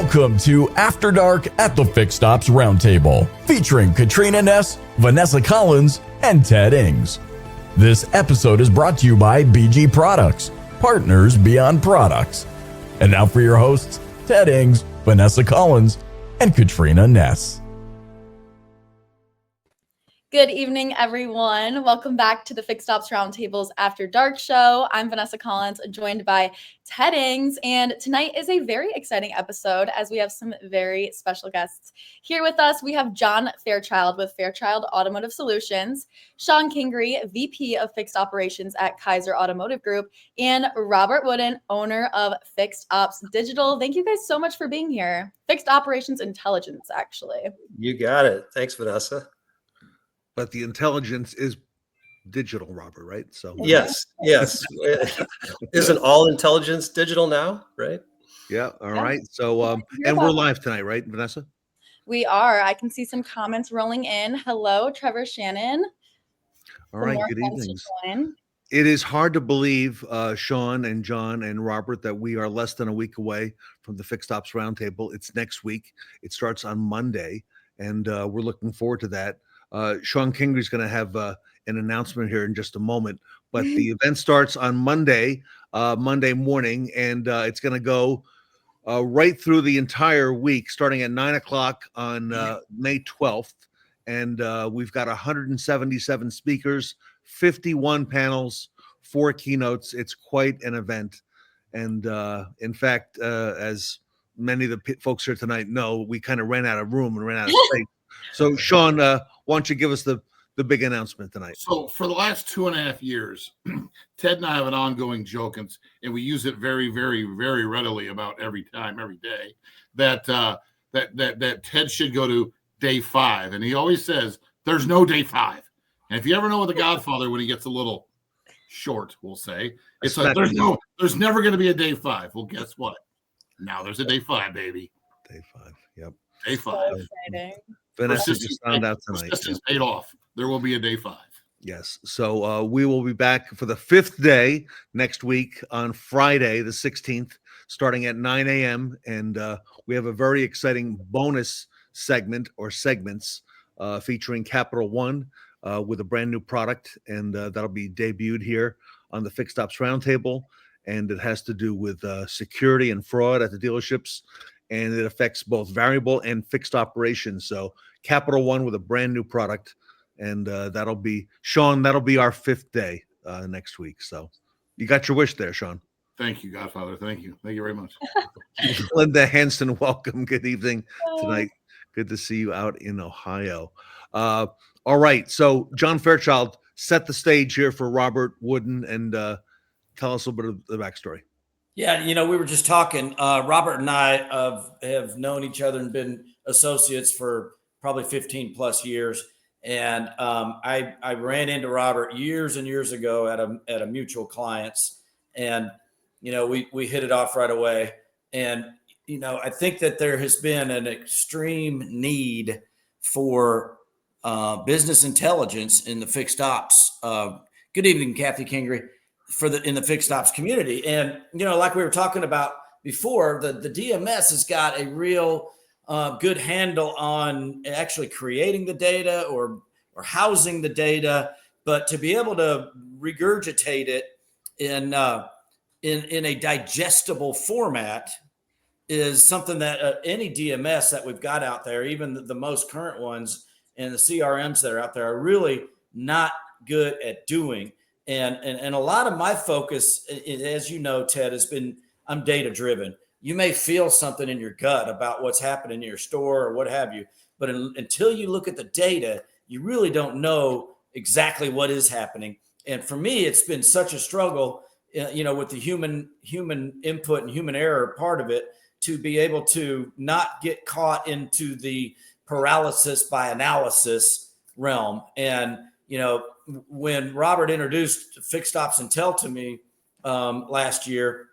Welcome to After Dark at the Fixed Ops Roundtable, featuring Katrina Ness, Vanessa Collins, and Ted Ings. This episode is brought to you by BG Products, partners beyond products. And now for your hosts, Ted Ings, Vanessa Collins, and Katrina Ness. Good evening, everyone. Welcome back to the Fixed Ops Roundtable's After Dark show. I'm Vanessa Collins, joined by Ted Ings, and tonight is a very exciting episode as we have some very special guests here with us. We have John Fairchild with Fairchild Automotive Solutions, Sean Kingery, VP of Fixed Operations at Kaiser Automotive Group, and Robert Wooden, owner of Fixed Ops Digital. Thank you guys so much for being here. Fixed Operations Intelligence, actually. You got it. Thanks, Vanessa. But the intelligence is digital, Robert, right? So yes. Isn't all intelligence digital now, right? Yeah. All right. So and we're live tonight, right, Vanessa? We are. I can see some comments rolling in. Hello, Trevor Shannon. All right. Good evening. It is hard to believe, Sean and John and Robert, that we are less than a week away from the Fixed Ops Roundtable. It's next week. It starts on Monday, and we're looking forward to that. Sean Kingery is going to have an announcement here in just a moment, but the event starts on Monday morning, and it's going to go right through the entire week, starting at 9:00 on May 12th. And we've got 177 speakers, 51 panels, 4 keynotes. It's quite an event. And in fact, as many of the folks here tonight know, we kind of ran out of room and ran out of space. So, Sean, why don't you give us the big announcement tonight? So, for the last 2.5 years, Ted and I have an ongoing joke, and we use it very, very, very readily about every day, that Ted should go to day 5. And he always says, there's no day 5. And if you ever know with The Godfather, when he gets a little short, we'll say, it's like, there's never going to be a day 5. Well, guess what? Now there's a day 5, baby. Day 5, yep. Day 5. So exciting. Vanessa just found out tonight. Persistence paid off. There will be a day 5. Yes. So we will be back for the 5th day next week on Friday, the 16th, starting at 9 a.m. And we have a very exciting bonus segment or segments featuring Capital One with a brand new product. And that'll be debuted here on the Fixed Ops Roundtable. And it has to do with security and fraud at the dealerships. And it affects both variable and fixed operations. So Capital One with a brand new product. And that'll be, Sean, that'll be our 5th day next week. So you got your wish there, Sean. Thank you, Godfather. Thank you. Thank you very much. Linda Hanson, welcome. Good evening tonight. Good to see you out in Ohio. All right. So John Fairchild, set the stage here for Robert Wooden and tell us a little bit of the backstory. Yeah, we were just talking. Robert and I have known each other and been associates for probably 15 plus years. And I ran into Robert years and years ago at a mutual client's, and we hit it off right away. And I think that there has been an extreme need for business intelligence in the fixed ops. Good evening, Kathy Kingery. In the fixed ops community. And, like we were talking about before, the DMS has got a real good handle on actually creating the data or housing the data, but to be able to regurgitate it in a digestible format is something that any DMS that we've got out there, even the most current ones and the CRMs that are out there, are really not good at doing. And a lot of my focus, as you know, Ted, has been, I'm data driven. You may feel something in your gut about what's happening in your store or what have you, but until you look at the data, you really don't know exactly what is happening. And for me, it's been such a struggle, with the human input and human error part of it, to be able to not get caught into the paralysis by analysis realm. And, when Robert introduced Fixed Ops Intel to me last year,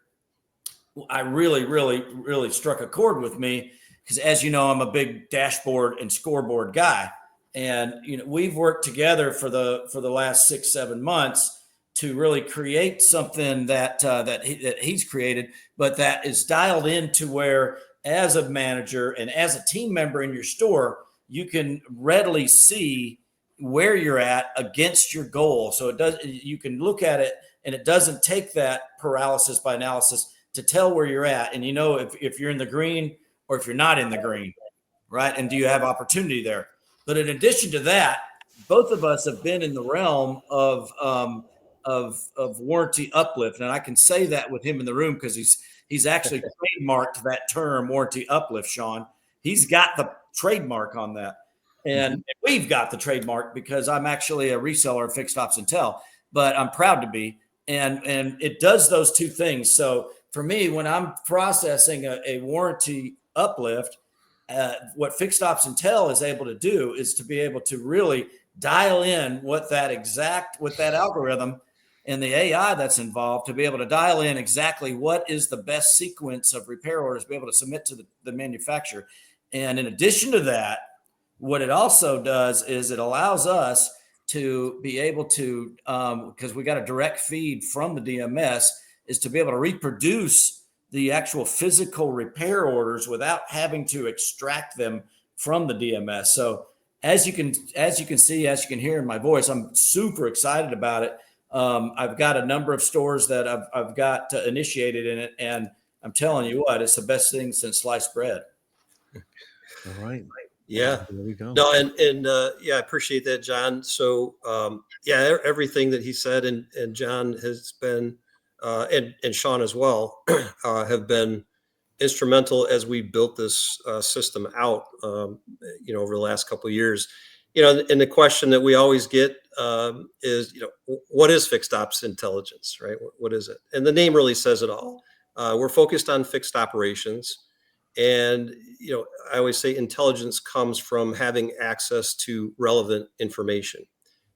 I really, really, really struck a chord with me because, as you know, I'm a big dashboard and scoreboard guy. And, we've worked together for the last 6-7 months to really create something that he's created, but that is dialed into where as a manager and as a team member in your store, you can readily see where you're at against your goal. So you can look at it, and it doesn't take that paralysis by analysis to tell where you're at. And if you're in the green or if you're not in the green, right? And do you have opportunity there? But in addition to that, both of us have been in the realm of warranty uplift. And I can say that with him in the room because he's actually trademarked that term, warranty uplift, Sean. He's got the trademark on that. And we've got the trademark because I'm actually a reseller of Fixed Ops Intel, but I'm proud to be. And it does those two things. So for me, when I'm processing a warranty uplift, what Fixed Ops Intel is able to do is to be able to really dial in what that algorithm and the AI that's involved, to be able to dial in exactly what is the best sequence of repair orders to be able to submit to the manufacturer. And in addition to that, what it also does is it allows us to be able to, because we got a direct feed from the DMS, is to be able to reproduce the actual physical repair orders without having to extract them from the DMS. So as you can see, as you can hear in my voice, I'm super excited about it. I've got a number of stores that I've got initiated in it, and I'm telling you what, it's the best thing since sliced bread. All right. Yeah. There we go. No, and I appreciate that, John. So everything that he said and John has been and Sean as well have been instrumental as we built this system out over the last couple of years. And the question that we always get is, what is Fixed Ops Intelligence, right? What is it? And the name really says it all. We're focused on fixed operations. And, I always say intelligence comes from having access to relevant information.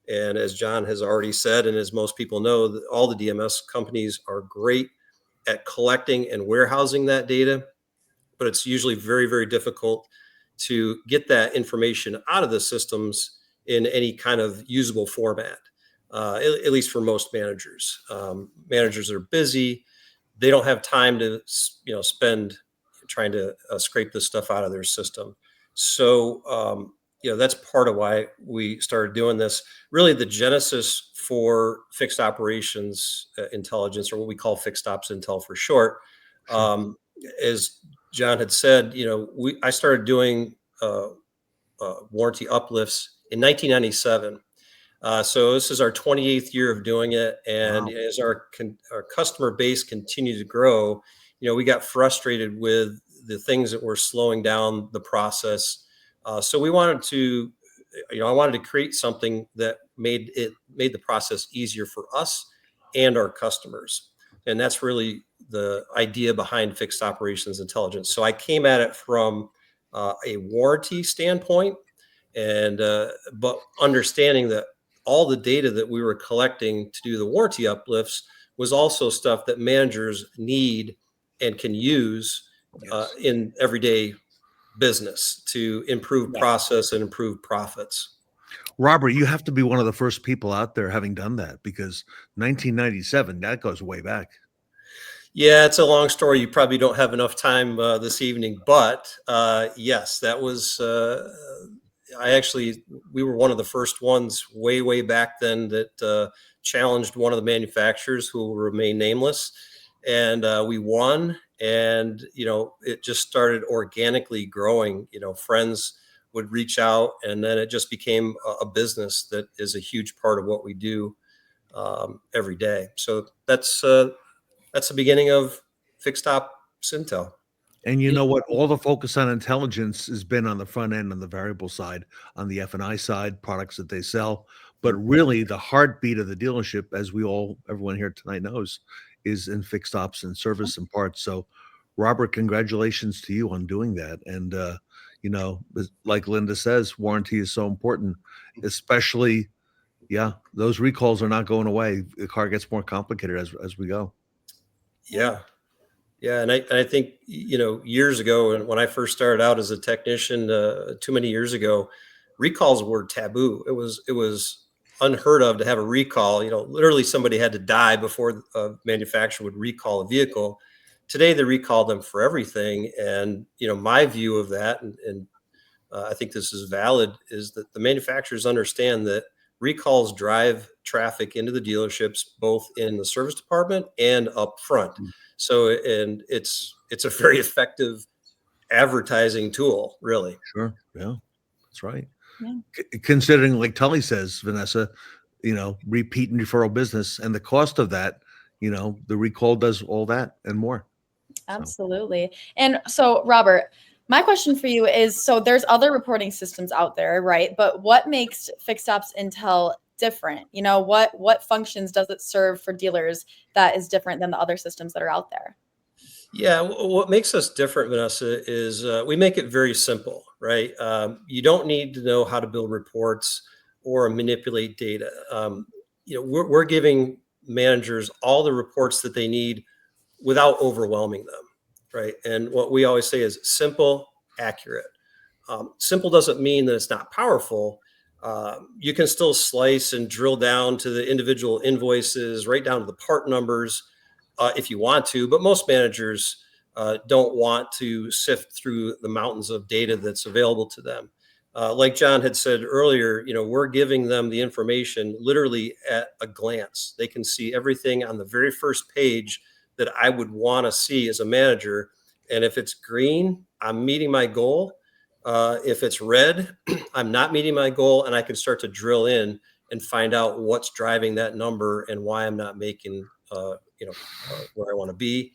And as John has already said, and as most people know, all the DMS companies are great at collecting and warehousing that data, but it's usually very, very difficult to get that information out of the systems in any kind of usable format, at least for most managers. Managers are busy. They don't have time to, spend trying to scrape this stuff out of their system. So, that's part of why we started doing this. Really, the genesis for fixed operations intelligence, or what we call Fixed Ops Intel for short, as John had said, I started doing warranty uplifts in 1997. So this is our 28th year of doing it, and wow. As our customer base continued to grow, we got frustrated with the things that were slowing down the process. So we wanted to, I wanted to create something that made the process easier for us and our customers. And that's really the idea behind Fixed Operations Intelligence. So I came at it from a warranty standpoint, and but understanding that all the data that we were collecting to do the warranty uplifts was also stuff that managers need and can use in everyday business to improve process and improve profits. Robert, you have to be one of the first people out there having done that, because 1997, that goes way back. Yeah, it's a long story. You probably don't have enough time this evening, but yes, that was, we were one of the first ones way back then that challenged one of the manufacturers who will remain nameless. And we won, and, it just started organically growing. Friends would reach out, and then it just became a business that is a huge part of what we do every day. So that's the beginning of Fixed Ops Intel. And you know what? All the focus on intelligence has been on the front end, on the variable side, on the F&I side, products that they sell. But really, the heartbeat of the dealership, as everyone here tonight knows, is in fixed ops and service and parts. So, Robert, congratulations to you on doing that. And, like Linda says, warranty is so important, especially, those recalls are not going away. The car gets more complicated as we go. Yeah. And I think, years ago, and when I first started out as a technician, too many years ago, recalls were taboo. It was unheard of to have a recall. Literally somebody had to die before a manufacturer would recall a vehicle. Today they recall them for everything. And, my view of that, and I think this is valid, is that the manufacturers understand that recalls drive traffic into the dealerships, both in the service department and up front. So, and it's a very effective advertising tool, really. Sure. Yeah, that's right. Yeah. Considering, like Tully says, Vanessa, repeat and referral business and the cost of that, the recall does all that and more. Absolutely. And so, Robert, my question for you is, so there's other reporting systems out there, right? But what makes Fixed Ops Intel different? What functions does it serve for dealers that is different than the other systems that are out there? Yeah, what makes us different, Vanessa, is we make it very simple, right? You don't need to know how to build reports or manipulate data. We're giving managers all the reports that they need without overwhelming them, right? And what we always say is simple, accurate. Simple doesn't mean that it's not powerful. You can still slice and drill down to the individual invoices, right down to the part numbers, if you want to, but most managers don't want to sift through the mountains of data that's available to them. Like John had said earlier, we're giving them the information literally at a glance. They can see everything on the very first page that I would want to see as a manager. And if it's green, I'm meeting my goal. If it's red, I'm not meeting my goal, and I can start to drill in and find out what's driving that number and why I'm not making where I want to be.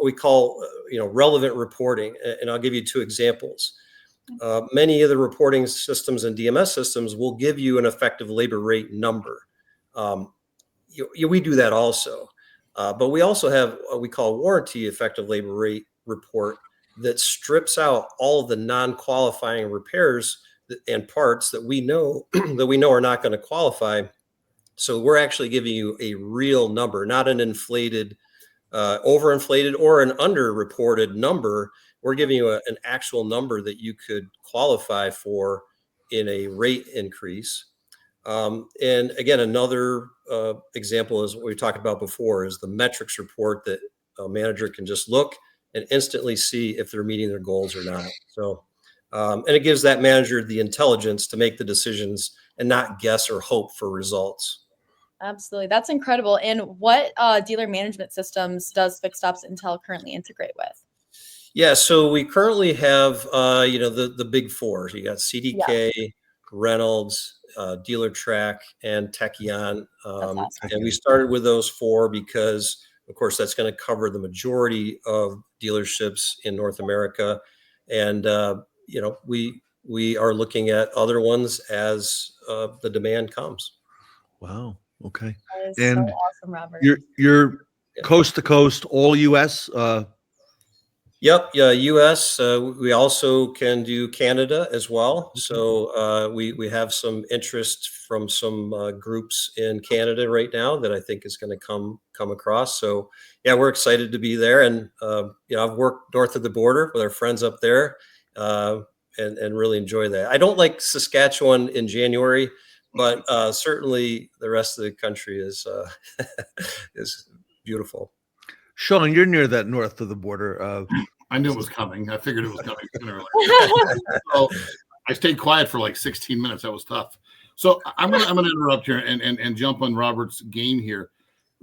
We call relevant reporting, and I'll give you two examples. Many of the reporting systems and DMS systems will give you an effective labor rate number. We do that also, but we also have what we call warranty effective labor rate report that strips out all of the non-qualifying repairs and parts that we know are not going to qualify. So we're actually giving you a real number, not an inflated, overinflated or an underreported number. We're giving you an actual number that you could qualify for in a rate increase. And again, another example is what we talked about before, is the metrics report that a manager can just look and instantly see if they're meeting their goals or not. So, and it gives that manager the intelligence to make the decisions and not guess or hope for results. Absolutely. That's incredible. And what dealer management systems does Fixed Ops Intel currently integrate with? Yeah, so we currently have, the big four. So you got CDK, Reynolds, DealerTrack, and Techion. Awesome. And we started with those four because, of course, that's going to cover the majority of dealerships in North America. And, we are looking at other ones as the demand comes. Wow. Okay. That is so awesome, Robert. You're coast to coast, all U.S. Yep. Yeah. U.S. We also can do Canada as well. So we have some interest from some groups in Canada right now that I think is going to come across. So yeah, we're excited to be there. And I've worked north of the border with our friends up there, and really enjoy that. I don't like Saskatchewan in January, but certainly the rest of the country is beautiful. Sean, you're near that north of the border. I knew it was coming. I figured it was coming sooner or later. So I stayed quiet for like 16 minutes. That was tough. So I'm gonna interrupt here and jump on Robert's game here,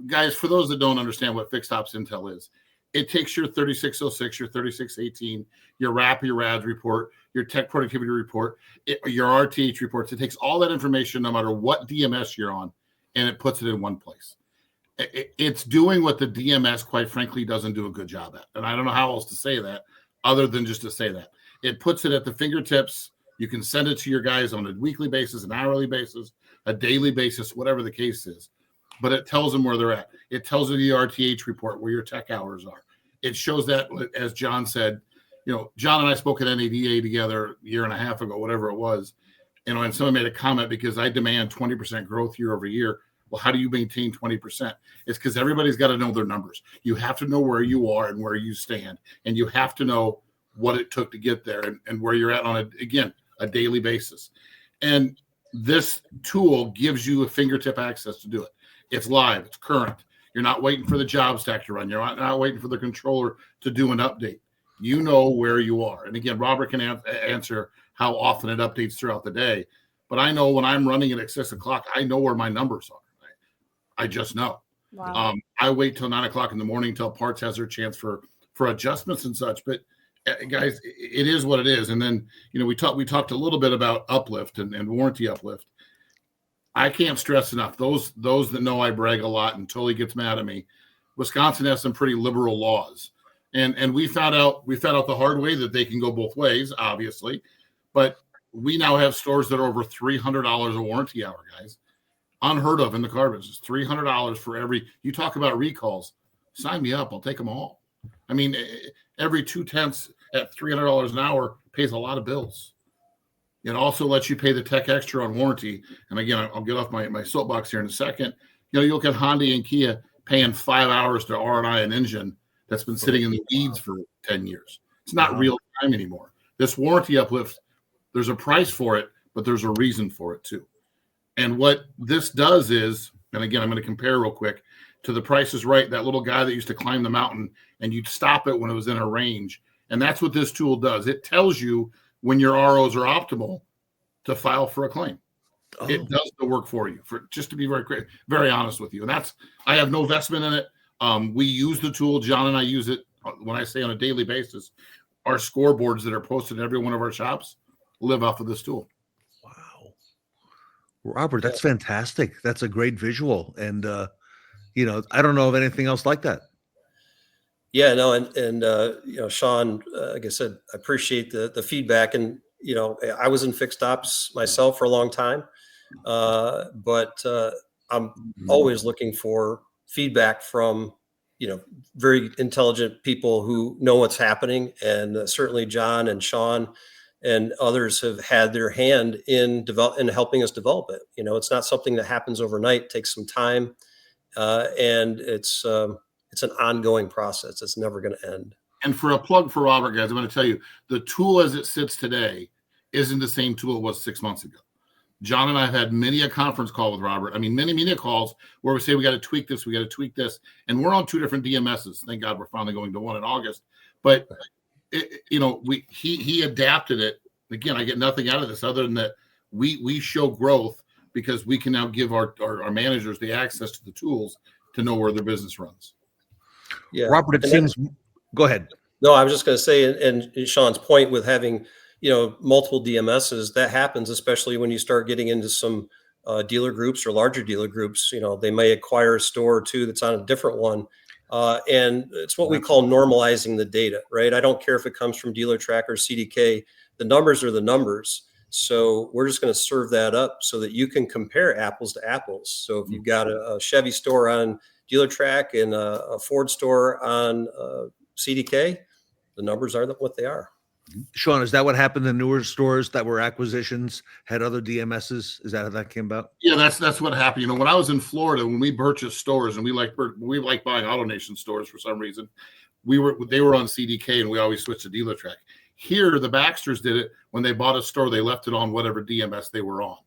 guys. For those that don't understand what Fixed Ops Intel is, it takes your 3606, your 3618, your RAP, your RADS report, your tech productivity report, your RTH reports. It takes all that information, no matter what DMS you're on, and it puts it in one place. It's doing what the DMS, quite frankly, doesn't do a good job at. And I don't know how else to say that other than just to say that. It puts it at the fingertips. You can send it to your guys on a weekly basis, an hourly basis, a daily basis, whatever the case is. But it tells them where they're at. It tells you the RTH report, where your tech hours are. It shows that, as John said, John and I spoke at NADA together a year and a half ago, whatever it was. And someone made a comment, because I demand 20% growth year over year. Well, how do you maintain 20%? It's because everybody's got to know their numbers. You have to know where you are and where you stand. And you have to know what it took to get there and where you're at on, a daily basis. And this tool gives you a fingertip access to do it. It's live. It's current. You're not waiting for the job stack to run. You're not waiting for the controller to do an update. You know where you are. And again, Robert can answer how often it updates throughout the day. But I know when I'm running it at 6 o'clock, I know where my numbers are. I just know. Wow. I wait till 9 o'clock in the morning till parts has their chance for adjustments and such. But guys, it is what it is. And then, we talked a little bit about Uplift and warranty Uplift. I can't stress enough. Those that know I brag a lot and totally gets mad at me. Wisconsin has some pretty liberal laws. And we found out the hard way that they can go both ways, obviously. But we now have stores that are over $300 a warranty hour, guys. Unheard of in the car business. $300 for every. You talk about recalls. Sign me up. I'll take them all. I mean, every 2/10 at $300 an hour pays a lot of bills. It also lets you pay the tech extra on warranty. And again, I'll get off my soapbox here in a second. You look at Honda and Kia paying 5 hours to R&I an engine that's been sitting in the weeds for 10 years. It's not real time anymore. This warranty Uplift, there's a price for it, but there's a reason for it too. And what this does is, and again, I'm going to compare real quick to the Price is Right, that little guy that used to climb the mountain and you'd stop it when it was in a range. And that's what this tool does. It tells you when your ROs are optimal to file for a claim. Oh. It does the work for you, just to be very honest with you. And I have no investment in it. We use the tool. John and I use it when I say on a daily basis. Our scoreboards that are posted in every one of our shops live off of this tool. Wow. Robert, that's fantastic. That's a great visual. And, I don't know of anything else like that. Yeah, no. And Sean, like I said, I appreciate the feedback. And, I was in fixed ops myself for a long time. But I'm always looking for feedback from, very intelligent people who know what's happening. And certainly John and Sean and others have had their hand in helping us develop it. It's not something that happens overnight. It takes some time. And it's an ongoing process. It's never going to end. And for a plug for Robert, guys, I'm going to tell you, the tool as it sits today isn't the same tool it was 6 months ago. John and I have had many a conference call with Robert. I mean, many calls where we say, we got to tweak this. We got to tweak this. And we're on 2 different DMSs. Thank God we're finally going to one in August. But, he adapted it. Again, I get nothing out of this other than that we show growth because we can now give our managers the access to the tools to know where their business runs. Yeah, Robert, it seems. Go ahead. No, I was just going to say, and Sean's point with having, multiple DMSs, that happens, especially when you start getting into some dealer groups or larger dealer groups. They may acquire a store or two that's on a different one. And it's what we call normalizing the data, right? I don't care if it comes from DealerTrack or CDK. The numbers are the numbers. So we're just going to serve that up so that you can compare apples to apples. So if you've got a Chevy store on DealerTrack and a Ford store on CDK, the numbers are what they are. Sean, is that what happened in newer stores that were acquisitions, had other DMSs? Is that how that came about? Yeah, that's what happened. When I was in Florida, when we purchased stores, and we like buying AutoNation stores for some reason, they were on CDK, and we always switched to DealerTrack. Here, the Baxters did it when they bought a store. They left it on whatever DMS they were on,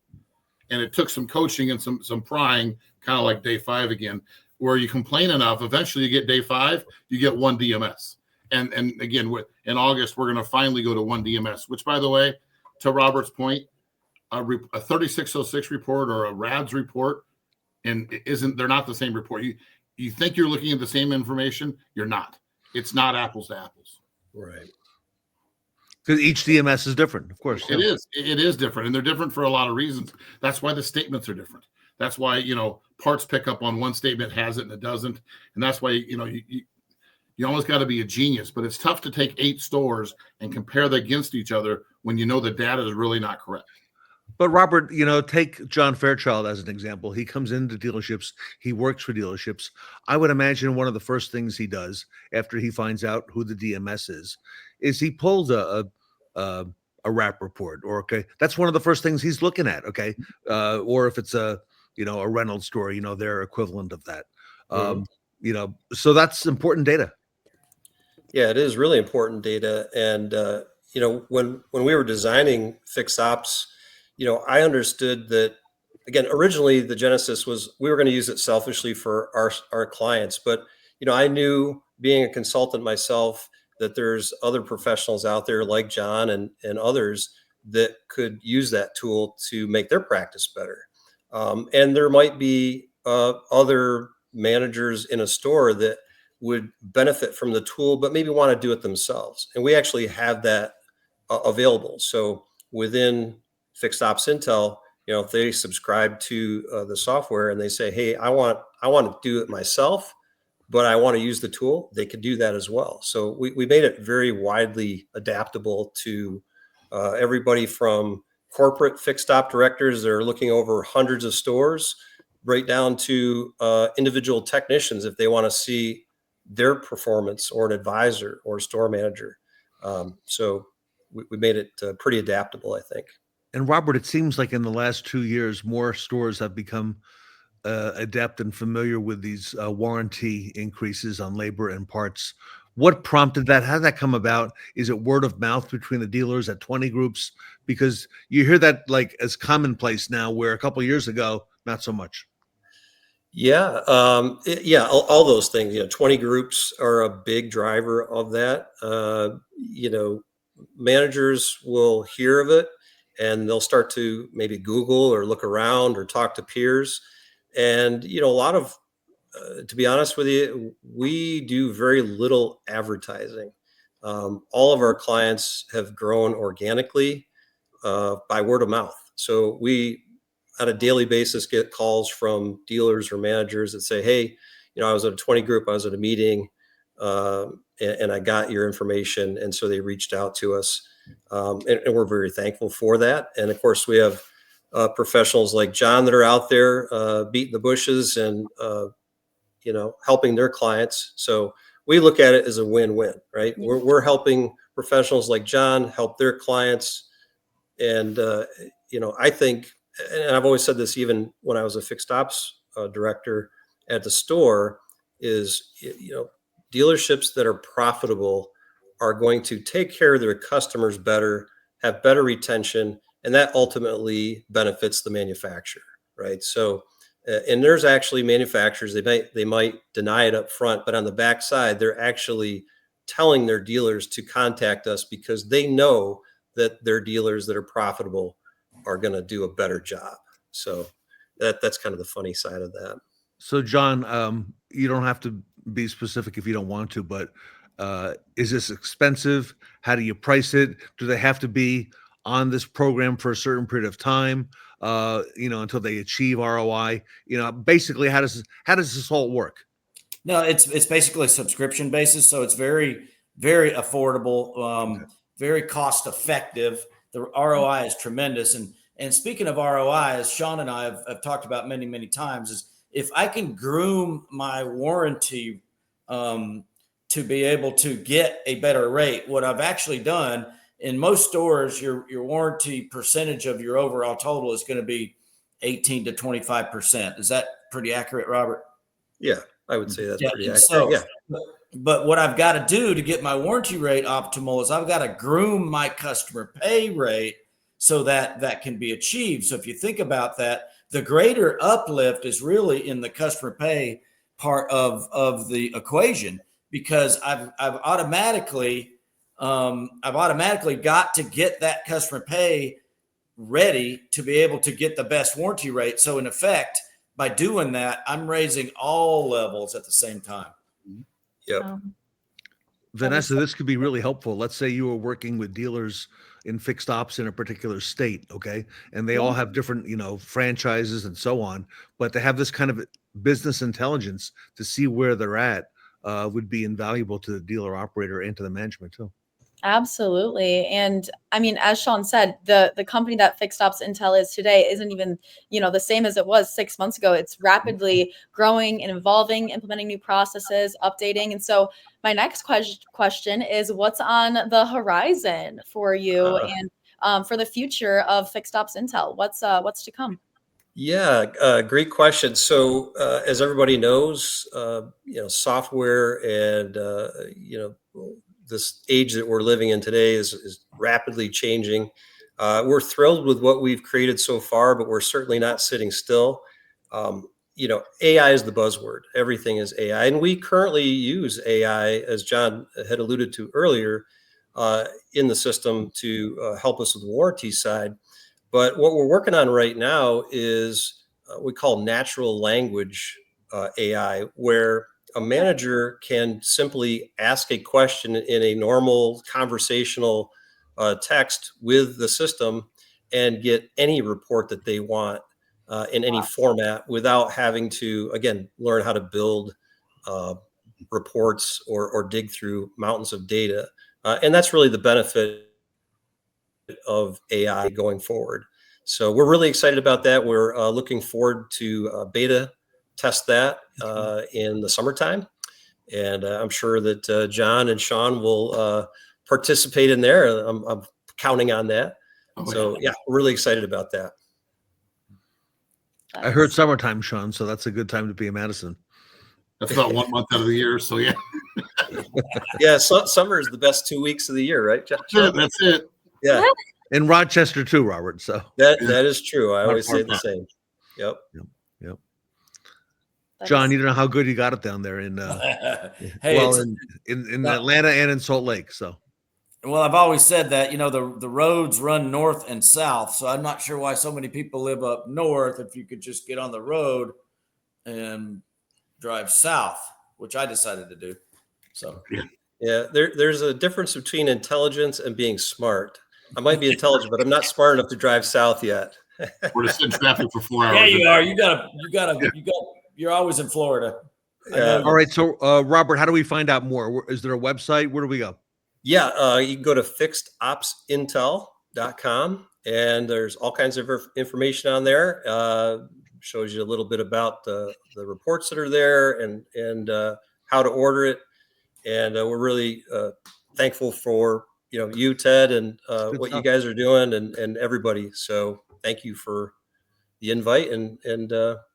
and it took some coaching and some prying, kind of like day 5 again, where you complain enough. Eventually, you get day 5, you get one DMS. And again, in August, we're going to finally go to one DMS, which, by the way, to Robert's point, a 3606 report or a RADS report, and they're not the same report. You think you're looking at the same information, you're not. It's not apples to apples. Right. Because each DMS is different, of course. It is. It is different, and they're different for a lot of reasons. That's why the statements are different. That's why parts pickup on one statement has it and it doesn't, and that's why you almost got to be a genius, but it's tough to take 8 stores and compare them against each other when the data is really not correct. But Robert, take John Fairchild as an example. He comes into dealerships. He works for dealerships. I would imagine one of the first things he does after he finds out who the DMS is he pulls a RAP report, or that's one of the first things he's looking at. Or if it's a Reynolds store, their equivalent of that. So that's important data. Yeah, it is really important data. And, when we were designing Fixed Ops, I understood that again, originally the genesis was we were going to use it selfishly for our clients, but I knew, being a consultant myself, that there's other professionals out there like John and others that could use that tool to make their practice better. And there might be other managers in a store that would benefit from the tool, but maybe want to do it themselves. And we actually have that available. So within Fixed Ops Intel, if they subscribe to the software and they say, "Hey, I want to do it myself, but I want to use the tool," they could do that as well. So we made it very widely adaptable to everybody from corporate fixed op directors that are looking over hundreds of stores, right down to individual technicians if they want to see their performance, or an advisor or a store manager. So we made it pretty adaptable, I think. And Robert, it seems like in the last 2 years, more stores have become adept and familiar with these warranty increases on labor and parts. What prompted that? How did that come about? Is it word of mouth between the dealers at 20 groups? Because you hear that like as commonplace now, where a couple of years ago, not so much. Yeah, all those things. 20 groups are a big driver of that. Managers will hear of it and they'll start to maybe Google or look around or talk to peers. And, a lot of, to be honest with you, we do very little advertising. All of our clients have grown organically by word of mouth. So we, on a daily basis, get calls from dealers or managers that say, "Hey, I was at a 20 group, I was at a meeting, and I got your information." And so they reached out to us. And we're very thankful for that. And of course, we have professionals like John that are out there beating the bushes and, helping their clients. So we look at it as a win-win, right? Yeah. We're helping professionals like John help their clients. And, I think, and I've always said this even when I was a fixed ops director at the store, is, dealerships that are profitable are going to take care of their customers better, have better retention, and that ultimately benefits the manufacturer, right? So, and there's actually manufacturers, they might deny it up front, but on the backside, they're actually telling their dealers to contact us because they know that their dealers that are profitable are going to do a better job. So that's kind of the funny side of that. So, John, you don't have to be specific if you don't want to, but is this expensive? How do you price it? Do they have to be on this program for a certain period of time, until they achieve ROI? Basically, how does this all work? No, it's basically a subscription basis, so it's very, very affordable, very cost effective. The ROI is tremendous. And speaking of ROI, as Sean and I have talked about many, many times, is if I can groom my warranty to be able to get a better rate, what I've actually done in most stores, your warranty percentage of your overall total is going to be 18 to 25%. Is that pretty accurate, Robert? Yeah, I would say that's pretty accurate. So, yeah. But what I've got to do to get my warranty rate optimal is I've got to groom my customer pay rate so that can be achieved. So if you think about that, the greater uplift is really in the customer pay part of the equation, because I've automatically got to get that customer pay ready to be able to get the best warranty rate. So in effect, by doing that, I'm raising all levels at the same time. Yep. Vanessa, this could be really helpful. Let's say you were working with dealers in fixed ops in a particular state, okay? And they all have different, franchises and so on, but to have this kind of business intelligence to see where they're at would be invaluable to the dealer operator and to the management too. Absolutely. And I mean, as Sean said, the company that Fixed Ops Intel is today isn't even, the same as it was 6 months ago. It's rapidly growing and evolving, implementing new processes, updating. And so my next question is, what's on the horizon for you and for the future of Fixed Ops Intel? What's to come? Yeah, great question. So as everybody knows, software and, this age that we're living in today is rapidly changing. We're thrilled with what we've created so far, but we're certainly not sitting still. AI is the buzzword. Everything is AI. And we currently use AI, as John had alluded to earlier, in the system to help us with the warranty side. But what we're working on right now is we call natural language AI, where a manager can simply ask a question in a normal conversational text with the system and get any report that they want in any format without having to, again, learn how to build reports or dig through mountains of data. And that's really the benefit of AI going forward. So we're really excited about that. We're looking forward to beta test that in the summertime. And I'm sure that John and Sean will participate in there. I'm counting on that. So yeah, we're really excited about that. I heard summertime, Sean, so that's a good time to be in Madison. That's about 1 month out of the year. So yeah. Yeah, so summer is the best 2 weeks of the year, right, John? That's it. Yeah. In Rochester too, Robert. So that is true. I always say the same. Yep. John, you don't know how good you got it down there in Hey, well, in Atlanta and in Salt Lake. So well, I've always said that, the roads run north and south. So I'm not sure why so many people live up north if you could just get on the road and drive south, which I decided to do. So yeah, there's a difference between intelligence and being smart. I might be intelligent, but I'm not smart enough to drive south yet. We're just in traffic for 4 hours. Yeah, you are. You're always in Florida. Yeah. All right. So Robert, how do we find out more? Is there a website? Where do we go? Yeah, you can go to fixedopsintel.com, and there's all kinds of information on there. Shows you a little bit about the reports that are there and how to order it. And we're really thankful for you, Ted, and what you guys are doing, and everybody. So thank you for the invite and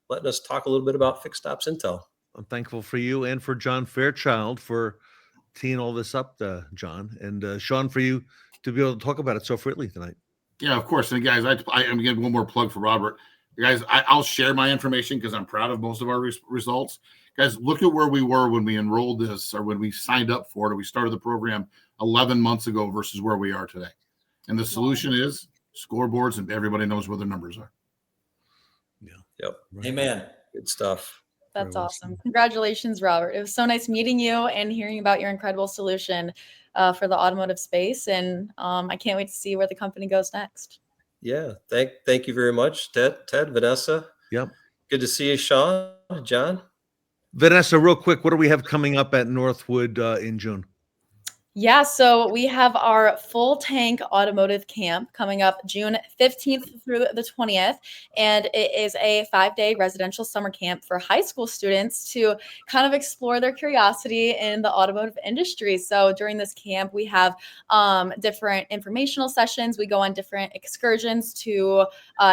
letting us talk a little bit about Fixed Ops Intel. I'm thankful for you and for John Fairchild for teeing all this up, John, and Sean, for you to be able to talk about it so freely tonight. Yeah, of course. And guys, I'm getting one more plug for Robert. Guys, I'll share my information because I'm proud of most of our results. Guys, look at where we were when we enrolled this or when we signed up for it or we started the program 11 months ago versus where we are today. And the solution is scoreboards, and everybody knows where their numbers are. Yeah. Yep. Amen. Good stuff. That's awesome. Congratulations, Robert. It was so nice meeting you and hearing about your incredible solution for the automotive space. And I can't wait to see where the company goes next. Yeah. Thank you very much, Ted, Vanessa. Yep. Good to see you, Sean, John. Vanessa, real quick, what do we have coming up at Northwood in June? Yeah, so we have our full tank automotive camp coming up June 15th through the 20th. And it is a 5-day residential summer camp for high school students to kind of explore their curiosity in the automotive industry. So during this camp, we have different informational sessions. We go on different excursions to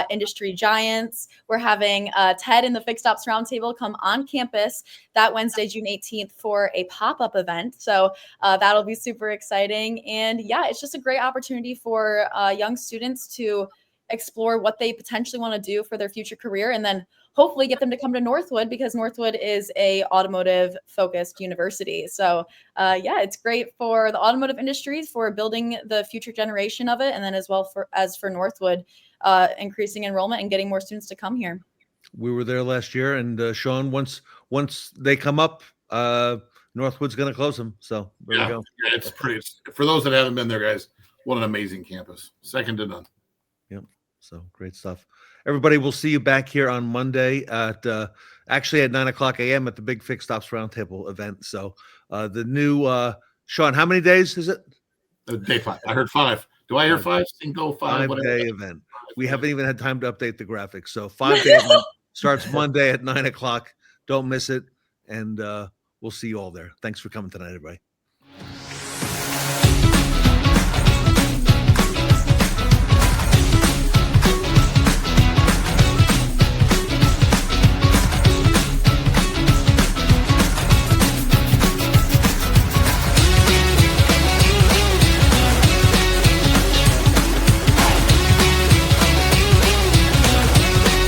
industry giants. We're having Ted and the Fixed Ops Roundtable come on campus that Wednesday, June 18th for a pop-up event. So that'll be super exciting. And yeah, it's just a great opportunity for young students to explore what they potentially want to do for their future career, and then hopefully get them to come to Northwood, because Northwood is a automotive focused university. So yeah, it's great for the automotive industries, for building the future generation of it. And then as well for Northwood, increasing enrollment and getting more students to come here. We were there last year, and Sean, once they come up, Northwood's going to close them. So there we go. Yeah, it's pretty. For those that haven't been there, guys, what an amazing campus. Second to none. Yep. So great stuff. Everybody, we'll see you back here on Monday at actually at 9:00 a.m. at the big Fixed Ops Roundtable event. So the new Sean, how many days is it? Day 5. I heard 5. Do I hear 5? Go 5. 5-day event. We haven't even had time to update the graphics. So 5-day event starts Monday at 9:00. Don't miss it. And we'll see you all there. Thanks for coming tonight, everybody.